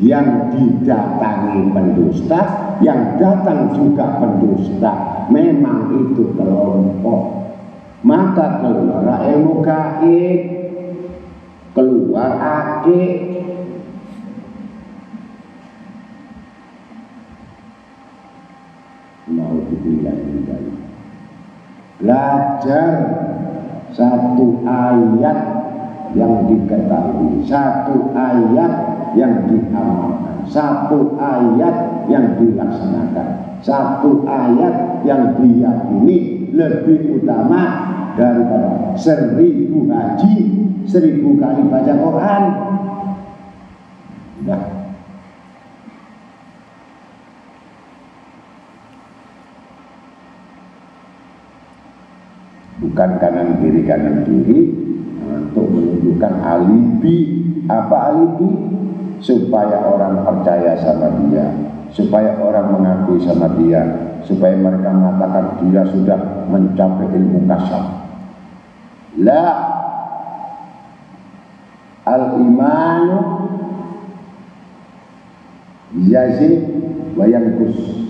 yang didatangi pendusta, yang datang juga pendusta. Memang itu kelompok. Maka keluar ilmu gaib, keluar akik. Mau dibilang dari belajar satu ayat yang diketahui, satu ayat yang diamalkan, satu ayat yang dilaksanakan, satu ayat yang diyakini lebih utama daripada 1000 haji, 1000 kali baca Quran. Nah, bukan kanan kiri untuk menunjukkan alibi. Apa alibi? Supaya orang percaya sama dia, supaya orang mengakui sama dia, supaya mereka mengatakan dia sudah mencapai ilmu kasyaf. La al-imanu yazid wa yanqus.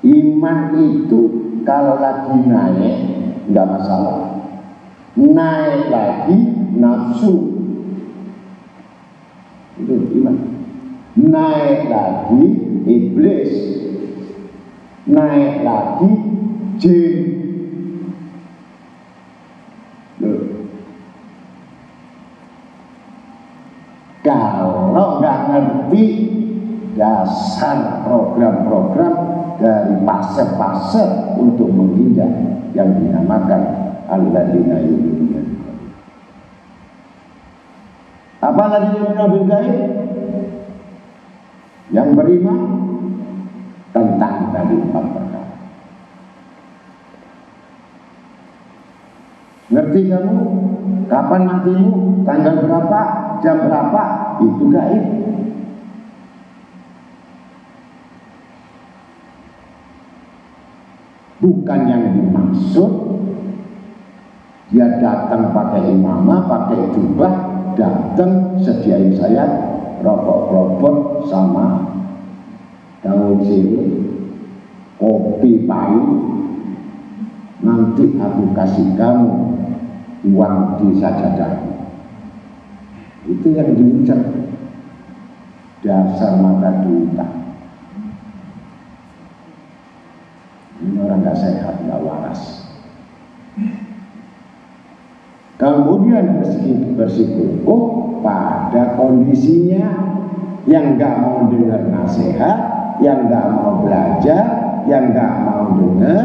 Iman itu kalau lagi naik nggak masalah, naik lagi nafsu, itu iman. Naik lagi iblis, naik lagi jin. Kalau nggak ngerti dasar program-program dari fase-fase untuk menghindar yang dinamakan alladzina yu'minuna. Apa lagi yang bil gaib? Yang beriman tentang tadi 4 perkara. Ngerti kamu? Kapan matimu? Tanggal berapa? Jam berapa? Itu gaib. Bukan yang dimaksud dia datang pakai imamah, pakai jubah, datang sediain saya rokok-rokok sama daun sirih, kopi pahit, nanti aku kasih kamu uang di sajadah. Itu yang diincar. Dasar mata duitan. Ini orang nggak sehat, nggak waras. Kemudian bersikukuh pada kondisinya, yang nggak mau dengar nasihat, yang nggak mau belajar, yang nggak mau dengar,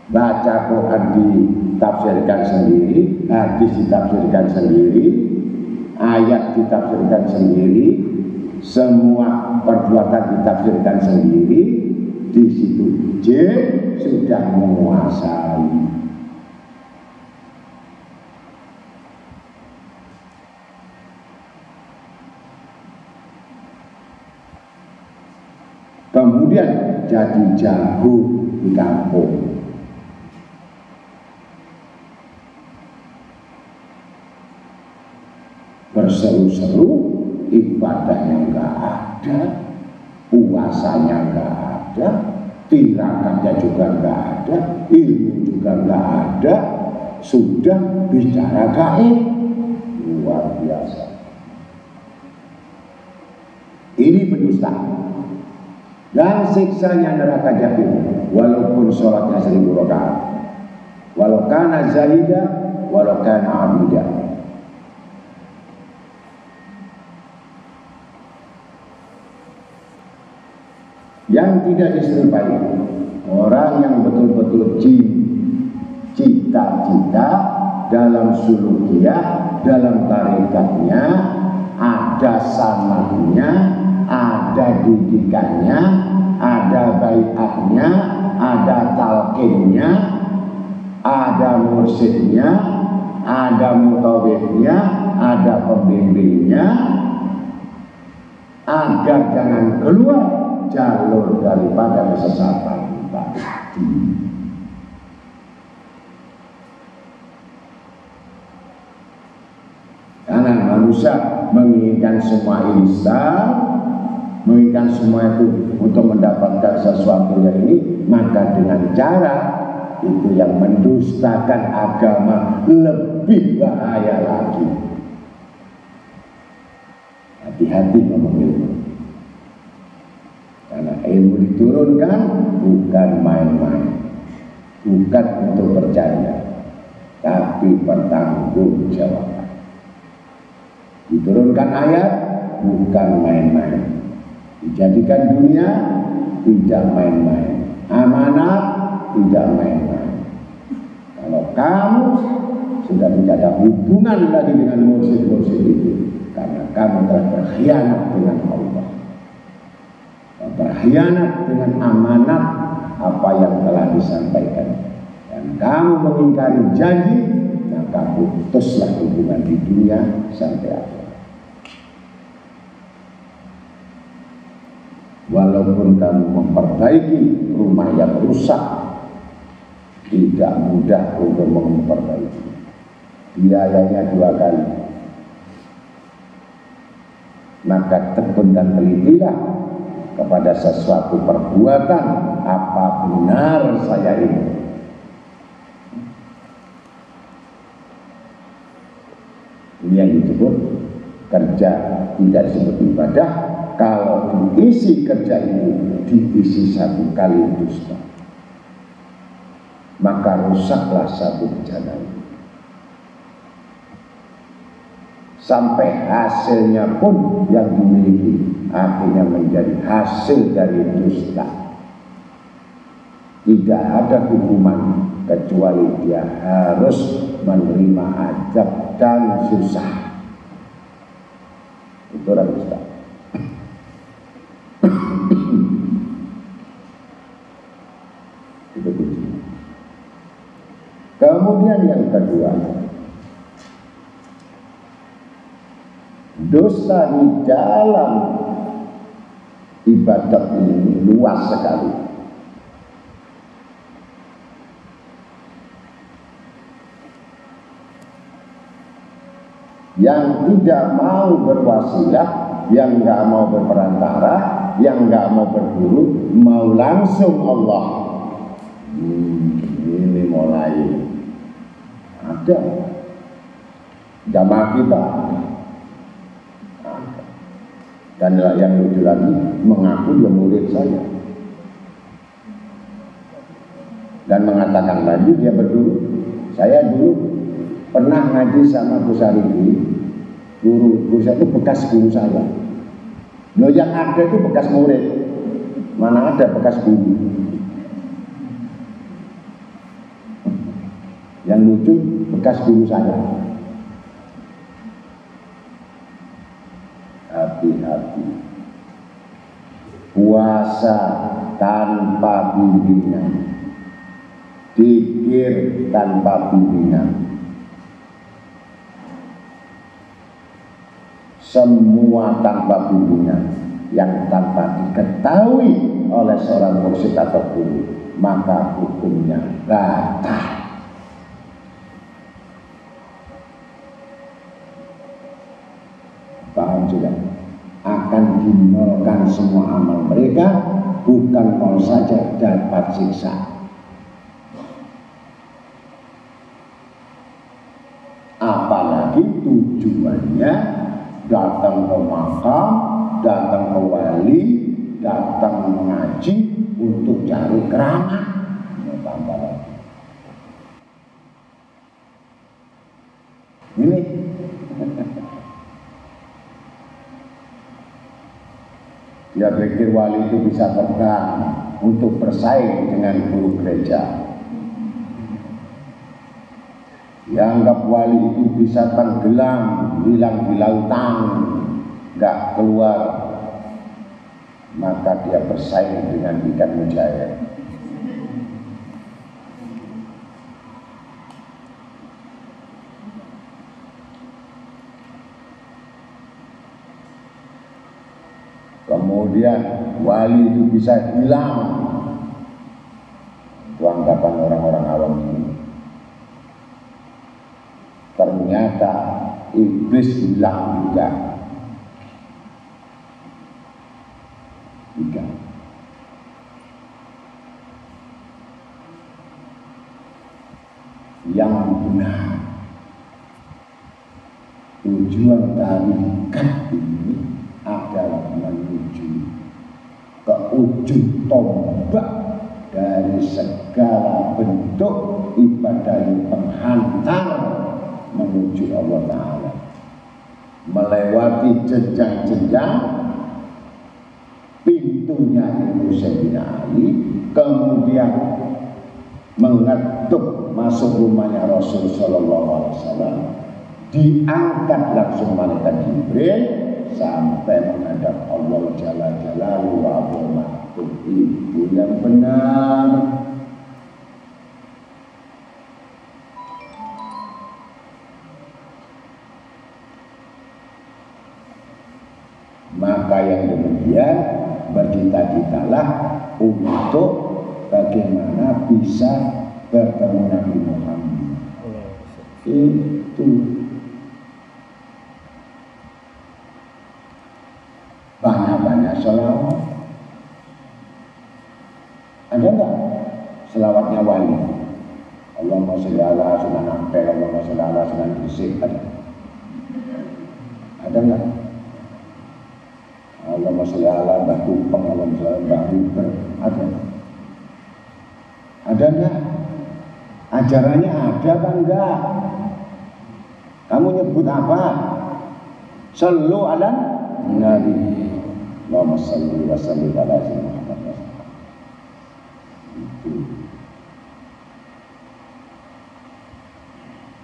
baca Quran ditafsirkan sendiri, hadis ditafsirkan sendiri, ayat ditafsirkan sendiri, semua perbuatan ditafsirkan sendiri. Di situ jin sudah menguasai. Kemudian jadi jago di kampung. Berseru-seru, ibadahnya nggak ada, puasanya nggak ada, tirakannya juga nggak ada, ilmu juga nggak ada, sudah bicara gaib. Luar biasa. Ini pendusta. Dan siksanya neraka jahim, walaupun sholatnya 1000 rakaat, walau kana zahida, walau kana abida. Yang tidak diserupai orang yang betul-betul cita-cita dalam sulukiyah, dalam tarikatnya ada sanadnya, ada didikannya, ada baiatnya, ada talqinnya, ada mursyidnya, ada mutawifnya, ada pembimbingnya, agar jangan keluar jalur daripada kesesatan tadi. Karena manusia menginginkan semua instan, menginginkan semua itu untuk mendapatkan sesuatu yang ini, maka dengan cara itu yang mendustakan agama lebih bahaya lagi. Hati-hati ngomong ilmu, karena ilmu diturunkan bukan main-main, bukan untuk bercanda, tapi bertanggung jawab. Diturunkan ayat bukan main-main, dijadikan dunia tidak main-main, amanat tidak main-main. Kalau kamu sudah tidak ada hubungan lagi dengan mursyid-mursyid itu, karena kamu telah berkhianat dengan Allah, berkhianat dengan amanat apa yang telah disampaikan, dan kamu mengingkari janji, maka putuslah hubungan di dunia sampai akhir. Walaupun kamu memperbaiki rumah yang rusak, tidak mudah untuk memperbaiki, biayanya 2 kali. Maka tekun dan telitilah kepada sesuatu perbuatan, apa benar saya ini. Ini yang disebut kerja tidak disebut ibadah kalau diisi kerja ini diisi 1 kali dusta, maka rusaklah satu bejana ini. Sampai hasilnya pun yang dimiliki akhirnya menjadi hasil dari dusta. Tidak ada hukuman kecuali dia harus menerima azab dan susah. Itu orang dusta. Itu kuncinya. Kemudian yang kedua, dosa di dalam ibadat ini luas sekali. Yang tidak mau berwasilah, yang nggak mau berperantara, yang nggak mau berguru, mau langsung Allah. Ini mulai ada jamaah kita. Dan yang lucu lagi mengaku dia murid saya dan mengatakan lagi dia berguru. Saya dulu pernah ngaji sama Gus Arifi, guru saya itu bekas guru saya. Loh, yang ada itu bekas murid, mana ada bekas guru. Yang lucu bekas guru saya. Hati-hati, puasa tanpa bimbingan, zikir tanpa bimbingan, semua tanpa bimbingan, yang tanpa diketahui oleh seorang mursyid atau guru, maka hukumnya batal. Paham sudah? Akan dinolkan semua amal mereka, bukan mau saja dapat siksa. Apalagi tujuannya datang ke makam, datang ke wali, datang mengaji untuk cari keramat. Tambah lagi. Ini dia pikir wali itu bisa terbang untuk bersaing dengan guru gereja. Dia anggap wali itu bisa tenggelam, hilang di lautan, nggak keluar, maka dia bersaing dengan ikan mujair. Kemudian wali itu bisa hilang. Itu anggapan orang-orang awam ini. Ternyata iblis hilang juga. Tiga. Yang benar. Tujuan tarikat ini adalah menuju ke ujung tombak dari segala bentuk ibadah yang penghantar menuju Allah Ta'ala, melewati jenjang-jenjang pintunya ilmu Sayyidina Ali, kemudian mengetuk masuk rumahnya Rasul Sallallahu Alaihi Wasallam, diangkat langsung malaikat Jibril sampai menghadap Allah Jalla Jalaluhu wa Azza. Itu yang benar. Maka yang demikian bercita-citalah untuk bagaimana bisa bertemu Nabi Muhammad. Itu banyak-banyak selawat. Ada enggak selawatnya wali? Allahumma sholli ala Sunan Ampel, Allahumma sholli ala Sunan Gresik, ada? Ada enggak? Allahumma sholli ala Mbah Tumpeng, Allahumma sholli ala Mbah Huber, ada? Ada enggak? Ajarannya ada apa enggak? Kamu nyebut apa? Shallu ala Nabi. Allahumma sholli wa sallim ala Sayyidina Muhammad. Itu.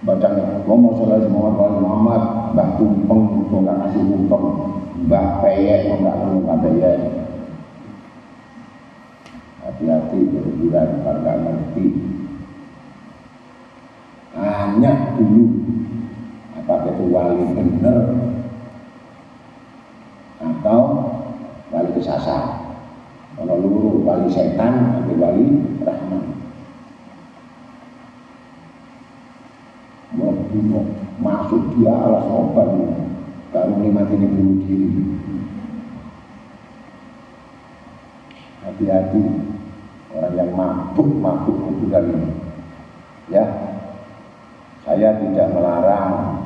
Bacanya Allahumma sholli ala Muhammad, Mbah Tumpeng kok enggak ngasih tumpeng, Mbah Peyek kok enggak Mbah Peyek. Hati-hati berbulan kalau enggak ngerti. Hanya dulu apakah itu wali benar atau wali kesasar. Kalau luruh wali setan atau wali rahman. Mau masuk dia alas obat, kalau mati ini bunuh diri. Hati-hati orang yang mabuk kuburan ini. Ya, saya tidak melarang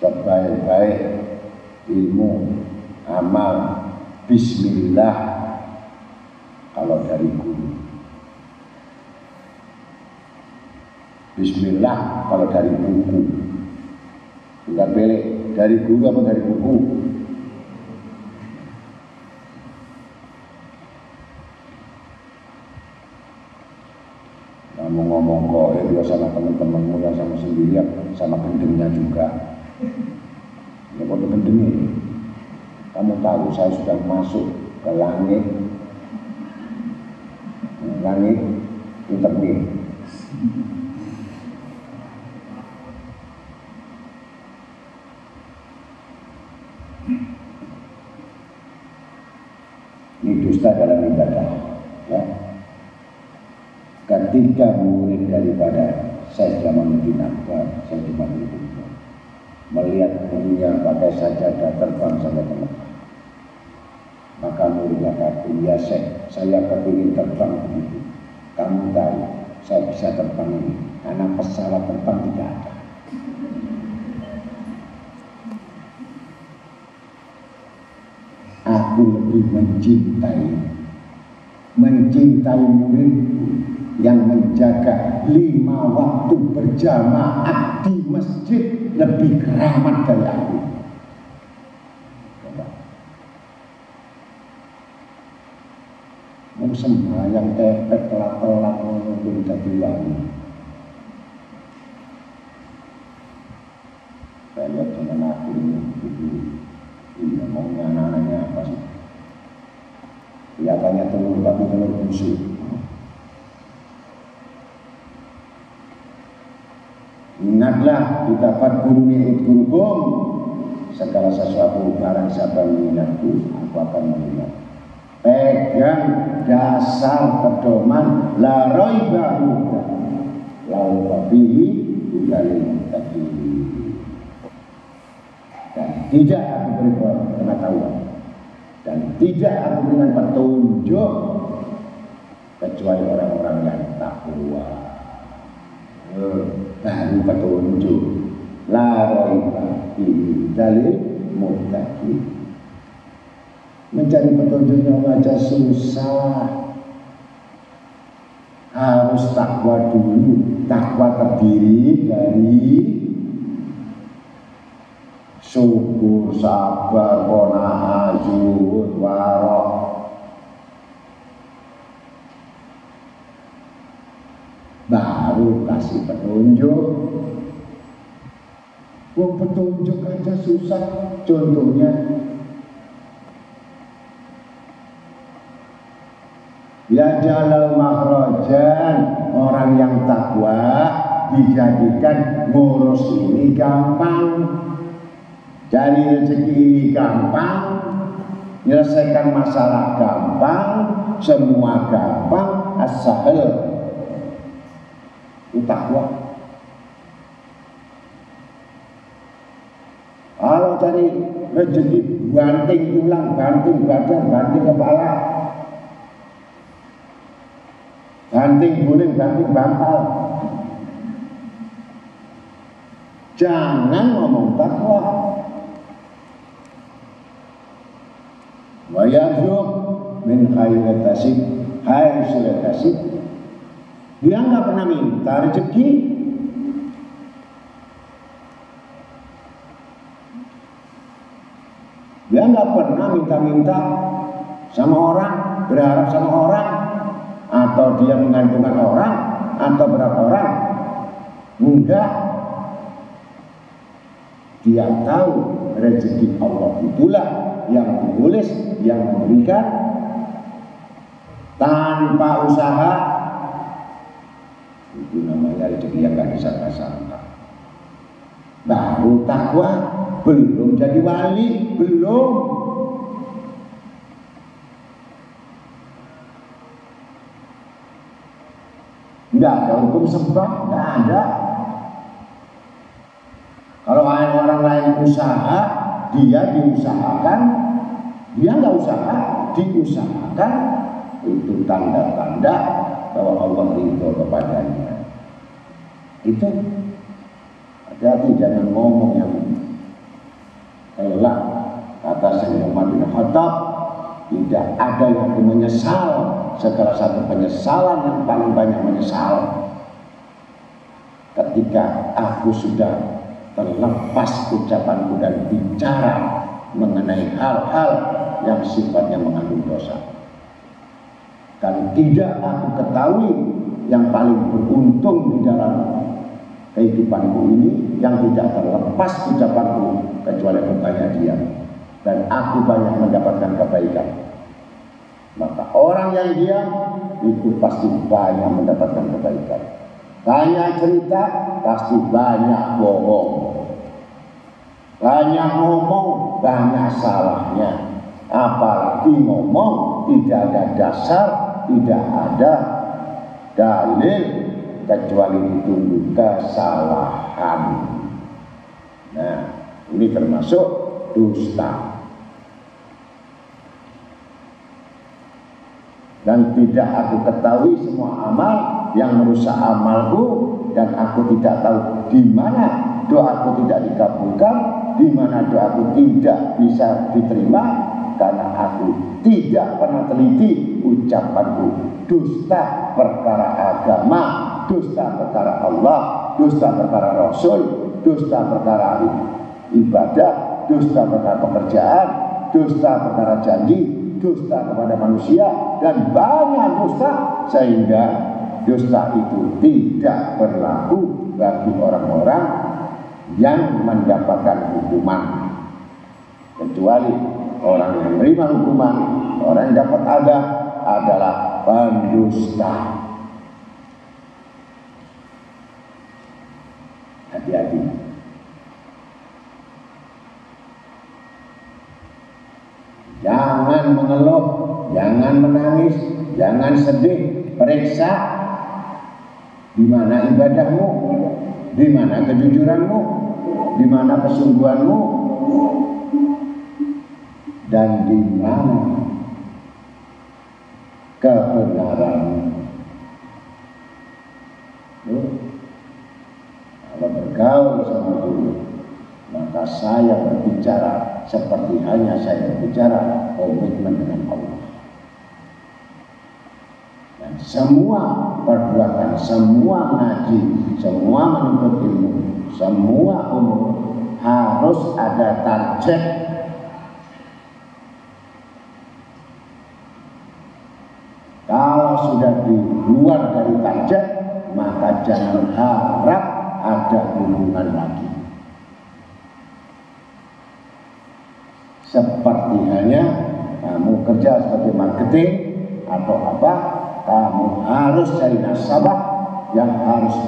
sebaik-baik ilmu amal bismillah kalau dari guru, bismillah kalau dari buku. Enggak boleh dari guru apa dari buku. Kamu ngomong kok ya sama teman-temanmu yang sama sendirian, sama gendengnya juga. Ya kok gendengnya. Kamu tahu saya sudah masuk ke langit internet. Ini dusta dalam ibadah, ya. Ketika murid daripada Syekh Jamaluddin Akbar, saya cuma melihat gurunya pakai sajadah terbang sampai ke Mekah. Maka muridnya kata, ya Syekh, saya kepingin terbang begitu. Kamu tahu, saya bisa terbang ini karena pesawat terbang tidak ada. Aku lebih mencintai muridku yang menjaga 5 waktu berjamaah di masjid lebih keramat dari aku. Mau sembahyang tepek telat-telat belum jadi wali. Saya lihat dengan aku ini ini maunya anak-anaknya apa sih? Kelihatannya telur tapi telur busuk. Ingatlah kita fadkuruni udkurkum, segala sesuatu barang siapa mengingatku, aku akan mengingat. Pegang dasar pedoman la raiba fihi hudalil muttaqin. Dan tidak aku beri pengetahuan dan tidak aku berikan petunjuk kecuali orang-orang yang takwa. Baru petunjuk. La raiba fihi dalil muttaqin. Mencari petunjuknya aja susah. Harus takwa dulu. Takwa terdiri dari syukur, sabar, qanaah, zuhud, waraq. Baru kasih petunjuk. Petunjuk aja susah. Contohnya ya jalal makhrajan, orang yang takwa dijadikan ngurus ini gampang, cari rezeki ini gampang, menyelesaikan masalah gampang, semua gampang, as-sahel. Itu takwa. Kalau cari rezeki banting tulang, banting badan, banting kepala, banting guling, banting bantal. Jangan ngomong takwa. Wa yarzuq min khairat tasib, hai surat tasib. Dia nggak pernah minta rezeki. Dia nggak pernah minta-minta sama orang, berharap sama orang, atau dia menggantungkan orang, atau berapa orang. Enggak. Dia tahu rezeki Allah itulah yang menulis, yang memberikan tanpa usaha. Itu namanya rezeki yang gak disangka-sangka. Baru takwa. Belum jadi wali, belum. Enggak ada hukum sebab, enggak ada. Kalau orang lain usaha, dia diusahakan, dia enggak usaha, diusahakan. Itu tanda-tanda bahwa Allah ridho kepadanya. Itu hati-hati, jangan ngomong yang elak. Kata Sayyidina Umar bin Khattab, tidak ada yang menyesal segala satu penyesalan yang paling banyak menyesal ketika aku sudah terlepas ucapanku dan bicara mengenai hal-hal yang sifatnya mengandung dosa. Dan tidak aku ketahui yang paling beruntung di dalam kehidupanku ini yang tidak terlepas ucapanku kecuali bertanya dia, dan aku banyak mendapatkan kebaikan. Maka orang yang diam itu pasti banyak mendapatkan kebaikan. Banyak cerita pasti banyak bohong. Banyak ngomong banyak salahnya. Apalagi ngomong tidak ada dasar, tidak ada dalil kecuali ditunggu kesalahan. Nah, ini termasuk dusta. Dan tidak aku ketahui semua amal yang merusak amalku, dan aku tidak tahu di mana doaku tidak dikabulkan, di mana doaku tidak bisa diterima, karena aku tidak pernah teliti ucapanku. Dusta perkara agama, dusta perkara Allah, dusta perkara Rasul, dusta perkara ibadah, dusta perkara pekerjaan, dusta perkara janji, dusta kepada manusia, dan banyak dusta, sehingga dusta itu tidak berlaku bagi orang-orang yang mendapatkan hukuman, kecuali orang yang menerima hukuman, orang yang dapat adab adalah pendusta. Hati-hati. Jangan mengeluh, jangan menangis, jangan sedih. Periksa di mana ibadahmu, di mana kejujuranmu, di mana kesungguhanmu. dan di mana kebenaran. Kalau bergaul sama guru, maka saya berbicara seperti hanya saya berbicara komitmen dengan Allah. Dan semua perbuatan, semua ngaji, semua menuntut ilmu, semua umur harus ada target. Kalau sudah di luar dari target, maka jangan harap ada hubungan lagi. Seperti hanya kamu kerja sebagai marketing atau apa, kamu harus cari nasabah yang harus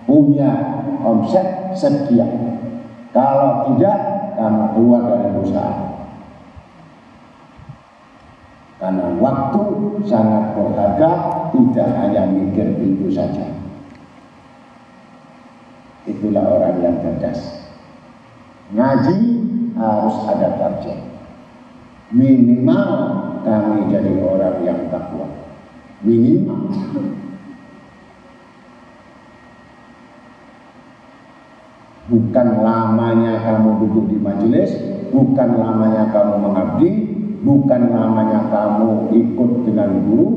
punya omset sekian. Kalau tidak, kamu keluar dari perusahaan. Karena waktu sangat berharga, tidak hanya mikir itu saja. Itulah orang yang cerdas. Ngaji harus ada target. Minimal kami jadi orang yang takwa. Minimal. Bukan lamanya kamu duduk di majelis, bukan lamanya kamu mengabdi, bukan lamanya kamu ikut dengan guru,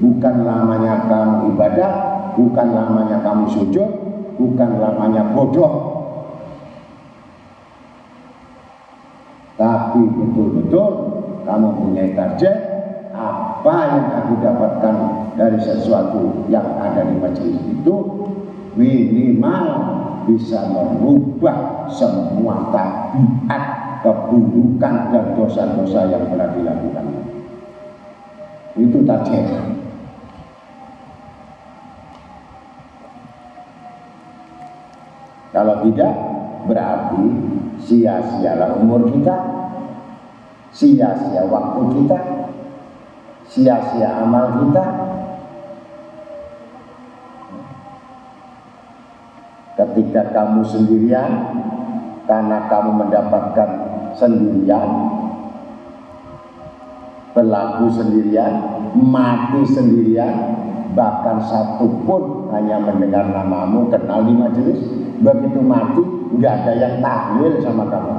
bukan lamanya kamu ibadah, bukan lamanya kamu sujud, bukan lamanya bodoh. Tapi betul-betul kamu punya target, apa yang aku dapatkan dari sesuatu yang ada di majelis itu minimal bisa merubah semua tabiat keburukan dan dosa-dosa yang pernah dilakukan. Itu target. Kalau tidak, berarti sia-sialah umur kita, sia-sia waktu kita, sia-sia amal kita. Ketika kamu sendirian, karena kamu mendapatkan sendirian, berlaku sendirian, mati sendirian, bahkan satu pun hanya mendengar namamu, kenal di majelis, begitu mati nggak ada yang tahlil sama kamu.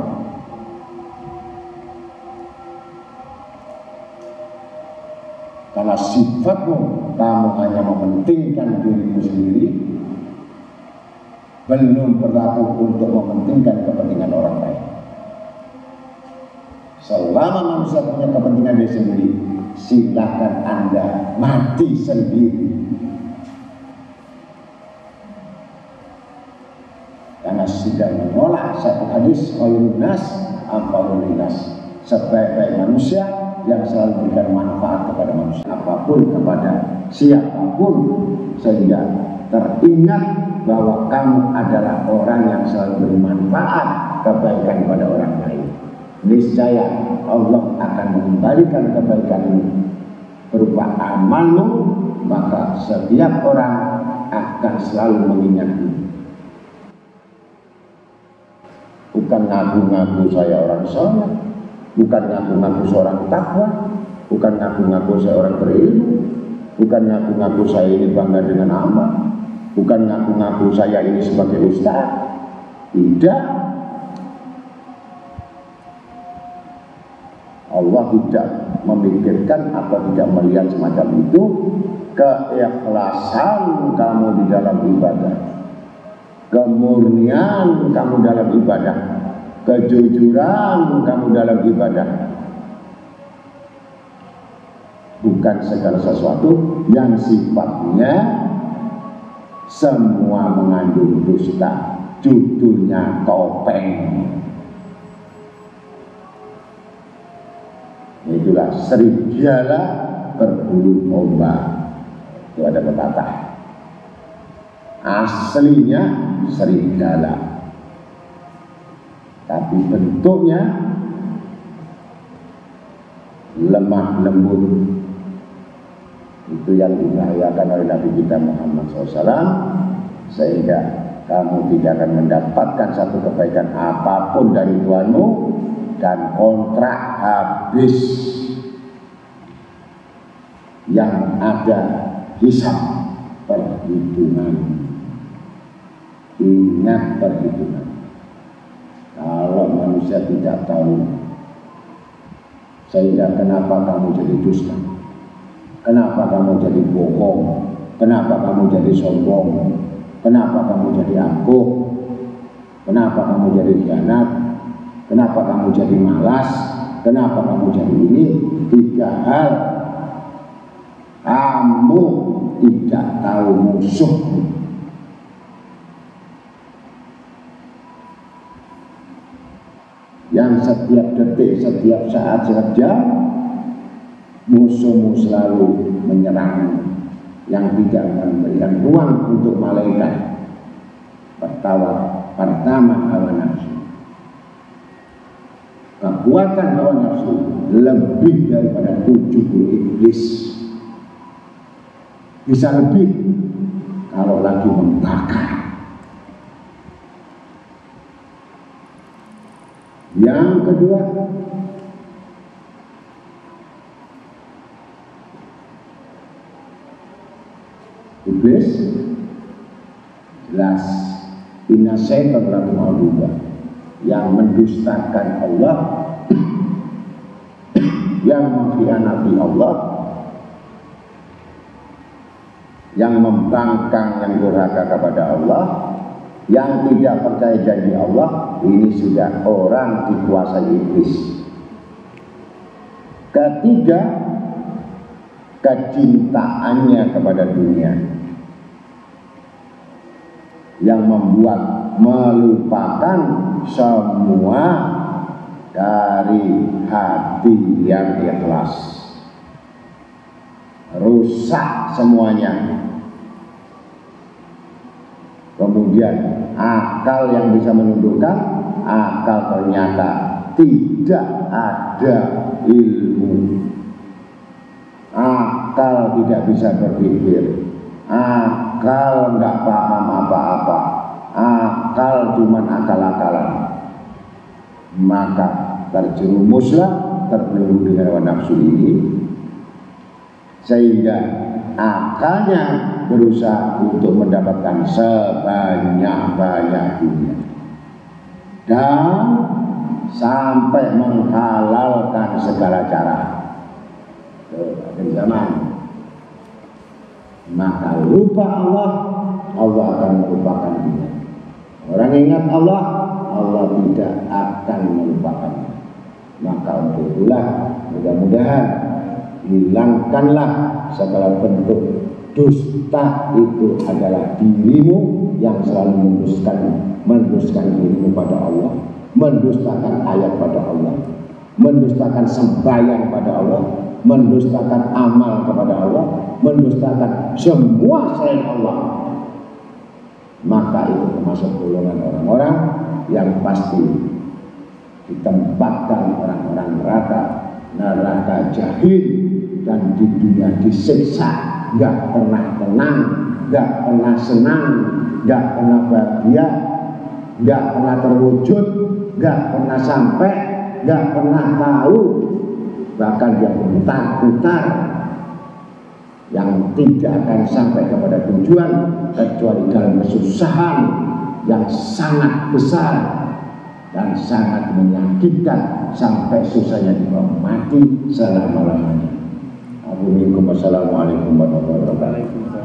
Karena sifatmu, kamu hanya mementingkan dirimu sendiri, belum berlaku untuk mementingkan kepentingan orang lain. Selama manusia punya kepentingan diri sendiri, silakan Anda mati sendiri. Karena sudah menolak satu hadis, khairun nas amfa'ul linnas, sebaik-baik manusia yang selalu memberikan manfaat kepada manusia, apapun kepada siapapun, sehingga teringat bahwa kamu adalah orang yang selalu bermanfaat kebaikan kepada orang lain. Niscaya Allah akan mengembalikan kebaikan ini berupa amalmu, maka setiap orang akan selalu mengingatmu. Bukan ngaku-ngaku saya orang soleh, bukan ngaku-ngaku seorang takwa, bukan ngaku-ngaku saya orang berilmu, bukan ngaku-ngaku saya ini bangga dengan amal, bukan ngaku-ngaku saya ini sebagai ustaz. Tidak. Allah tidak memikirkan atau tidak melihat semacam itu. Keikhlasan kamu di dalam ibadah, kemurnian kamu dalam ibadah, kejujuran kamu dalam ibadah, bukan segala sesuatu yang sifatnya semua mengandung dusta, judulnya topeng. Itulah serigala berbulu domba. Itu ada pepatah. Aslinya serigala, tapi bentuknya lemah lembut. Itu yang dibahayakan oleh Nabi kita Muhammad SAW, sehingga kamu tidak akan mendapatkan satu kebaikan apapun dari Tuhanmu dan kontrak habis. Yang ada hisab, perhitungan. Ingat perhitungan. Kalau manusia tidak tahu, sehingga kenapa kamu jadi dusta, kenapa kamu jadi bohong, kenapa kamu jadi sombong, kenapa kamu jadi angkuh, kenapa kamu jadi khianat, kenapa kamu jadi malas, kenapa kamu jadi ini. 3 hal. Kamu tidak tahu musuh. Yang setiap detik, setiap saat, setiap jam musuhmu selalu menyerang, yang tidak memberikan ruang untuk malaikat. Pertama hawa nafsu. Kekuatan hawa nafsu lebih daripada 70 iblis. Bisa lebih kalau lagi membakar. Yang kedua, iblis jelas inna syaitan lakum aduwwun, yang mendustakan Allah, yang mengkhianati Allah, yang membangkang, yang durhaka kepada Allah, yang tidak percaya janji Allah. Ini sudah orang dikuasai iblis. Ketiga, kecintaannya kepada dunia, yang membuat melupakan semua dari hati yang ikhlas. Rusak semuanya. Kemudian akal yang bisa menundukkan, akal ternyata tidak ada ilmu. Akal tidak bisa berpikir, akal nggak paham apa-apa, akal cuma akal-akalan. Maka terjerumuslah, terpelenggu dengan hawa nafsu ini, sehingga akalnya berusaha untuk mendapatkan sebanyak-banyaknya dan sampai menghalalkan segala cara. Akhir zaman, maka lupa Allah, Allah akan melupakan dia. Orang ingat Allah, Allah tidak akan melupakannya. Maka untuk itulah mudah-mudahan hilangkanlah segala bentuk dusta. Itu adalah dirimu yang selalu mendustakan dirimu pada Allah, mendustakan ayat pada Allah, mendustakan sembahyang pada Allah, mendustakan amal kepada Allah, mendustakan semua selain Allah. Maka itu termasuk golongan orang-orang yang pasti ditempatkan orang-orang neraka jahil, dan di dunia disiksa, nggak pernah tenang, nggak pernah senang, nggak pernah bahagia, nggak pernah terwujud, nggak pernah sampai, nggak pernah tahu, bahkan dia berputar-putar yang tidak akan sampai kepada tujuan kecuali dalam kesusahan yang sangat besar dan sangat menyakitkan sampai susahnya juga mati selama-lamanya. Assalamualaikum warahmatullahi wabarakatuh.